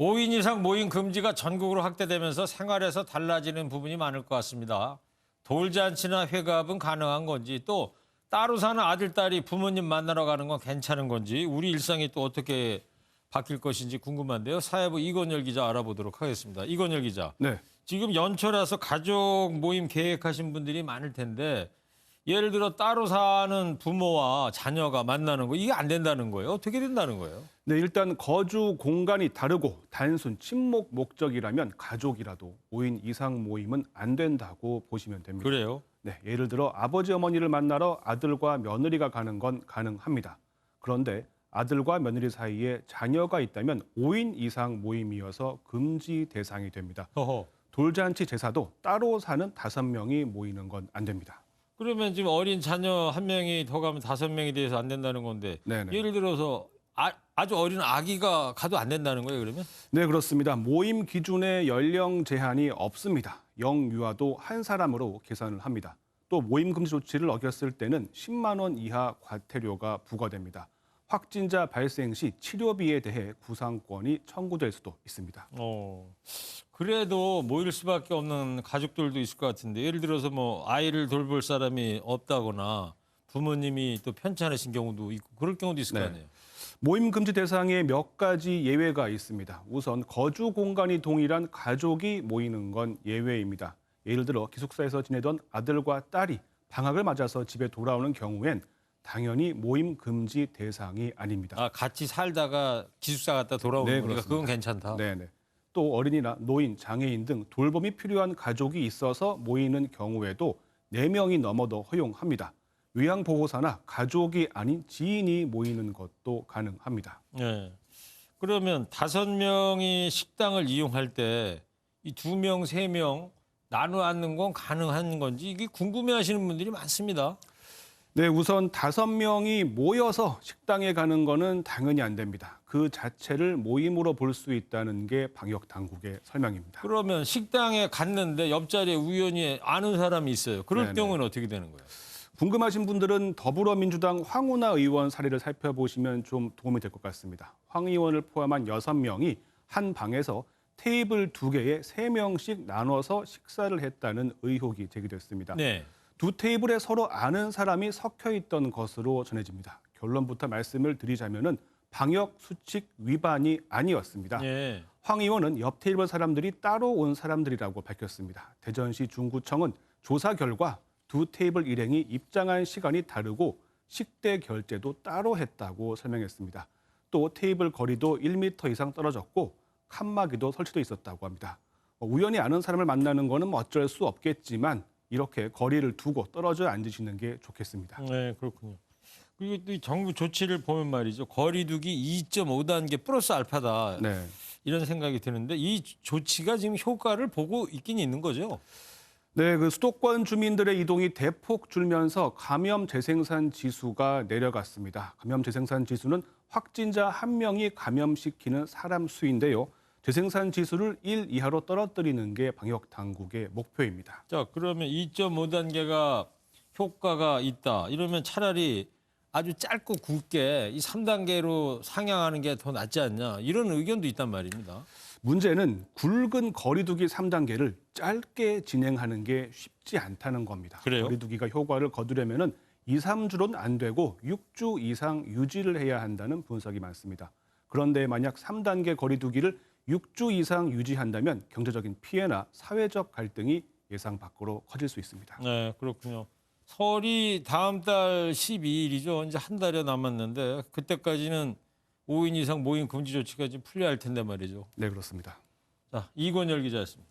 5인 이상 모임 금지가 전국으로 확대되면서 생활에서 달라지는 부분이 많을 것 같습니다. 돌잔치나 회갑은 가능한 건지 또 따로 사는 아들, 딸이 부모님 만나러 가는 건 괜찮은 건지 우리 일상이 또 어떻게 바뀔 것인지 궁금한데요. 사회부 이건열 기자 알아보도록 하겠습니다. 이건열 기자. 네. 지금 연초라서 가족 모임 계획하신 분들이 많을 텐데 예를 들어 따로 사는 부모와 자녀가 만나는 거 이게 안 된다는 거예요? 어떻게 된다는 거예요? 네, 일단 거주 공간이 다르고 단순 친목 목적이라면 가족이라도 5인 이상 모임은 안 된다고 보시면 됩니다. 그래요? 네, 예를 들어 아버지 어머니를 만나러 아들과 며느리가 가는 건 가능합니다. 그런데 아들과 며느리 사이에 자녀가 있다면 5인 이상 모임이어서 금지 대상이 됩니다. 허허. 돌잔치 제사도 따로 사는 5명이 모이는 건 안 됩니다. 그러면 지금 어린 자녀 한 명이 더 가면 5명이 돼서 안 된다는 건데 네네. 예를 들어서 아주 어린 아기가 가도 안 된다는 거예요, 그러면? 네, 그렇습니다. 모임 기준에 연령 제한이 없습니다. 영유아도 한 사람으로 계산을 합니다. 또 모임 금지 조치를 어겼을 때는 10만 원 이하 과태료가 부과됩니다. 확진자 발생 시 치료비에 대해 구상권이 청구될 수도 있습니다. 그래도 모일 수밖에 없는 가족들도 있을 것 같은데 예를 들어서 뭐 아이를 돌볼 사람이 없다거나 부모님이 또 편찮으신 경우도 있고 그럴 경우도 있을 거 아니에요. 모임 금지 대상에 몇 가지 예외가 있습니다. 우선 거주 공간이 동일한 가족이 모이는 건 예외입니다. 예를 들어 기숙사에서 지내던 아들과 딸이 방학을 맞아서 집에 돌아오는 경우엔 당연히 모임 금지 대상이 아닙니다. 같이 살다가 기숙사 갔다 돌아오는 네, 거니까 그렇습니다. 그건 괜찮다. 네네. 또 어린이나 노인, 장애인 등 돌봄이 필요한 가족이 있어서 모이는 경우에도 4명이 넘어도 허용합니다. 요양보호사나 가족이 아닌 지인이 모이는 것도 가능합니다. 네. 그러면 5명이 식당을 이용할 때 이 2명, 3명 나눠 앉는 건 가능한 건지 이게 궁금해하시는 분들이 많습니다. 네, 우선 5명이 모여서 식당에 가는 거는 당연히 안 됩니다. 그 자체를 모임으로 볼 수 있다는 게 방역 당국의 설명입니다. 그러면 식당에 갔는데 옆자리에 우연히 아는 사람이 있어요. 그럴 네네. 경우는 어떻게 되는 거예요? 궁금하신 분들은 더불어민주당 황운하 의원 사례를 살펴보시면 좀 도움이 될 것 같습니다. 황 의원을 포함한 6명이 한 방에서 테이블 2개에 3명씩 나눠서 식사를 했다는 의혹이 제기됐습니다. 네. 2 테이블에 서로 아는 사람이 섞여 있던 것으로 전해집니다. 결론부터 말씀을 드리자면은 방역 수칙 위반이 아니었습니다. 네. 황 의원은 옆 테이블 사람들이 따로 온 사람들이라고 밝혔습니다. 대전시 중구청은 조사 결과 2 테이블 일행이 입장한 시간이 다르고 식대 결제도 따로 했다고 설명했습니다. 또 테이블 거리도 1m 이상 떨어졌고 칸막이도 설치돼 있었다고 합니다. 우연히 아는 사람을 만나는 거는 뭐 어쩔 수 없겠지만 이렇게 거리를 두고 떨어져 앉으시는 게 좋겠습니다. 네, 그렇군요. 그리고 또 이 정부 조치를 보면 말이죠. 거리두기 2.5단계 플러스 알파다. 네. 이런 생각이 드는데 이 조치가 지금 효과를 보고 있긴 있는 거죠? 네, 그 수도권 주민들의 이동이 대폭 줄면서 감염 재생산 지수가 내려갔습니다. 감염 재생산 지수는 확진자 1명이 감염시키는 사람 수인데요. 재생산 지수를 1 이하로 떨어뜨리는 게 방역 당국의 목표입니다. 자, 그러면 2.5단계가 효과가 있다. 이러면 차라리 아주 짧고 굵게 이 3단계로 상향하는 게 더 낫지 않냐. 이런 의견도 있단 말입니다. 문제는 굵은 거리두기 3단계를 짧게 진행하는 게 쉽지 않다는 겁니다. 그래요? 거리두기가 효과를 거두려면 2, 3주로는 안 되고 6주 이상 유지를 해야 한다는 분석이 많습니다. 그런데 만약 3단계 거리두기를 6주 이상 유지한다면 경제적인 피해나 사회적 갈등이 예상 밖으로 커질 수 있습니다. 네, 그렇군요. 설이 다음 달 12일이죠. 이제 한 달여 남았는데 그때까지는 5인 이상 모임 금지 조치가 좀 풀려야 할 텐데 말이죠. 네, 그렇습니다. 자, 이건열 기자였습니다.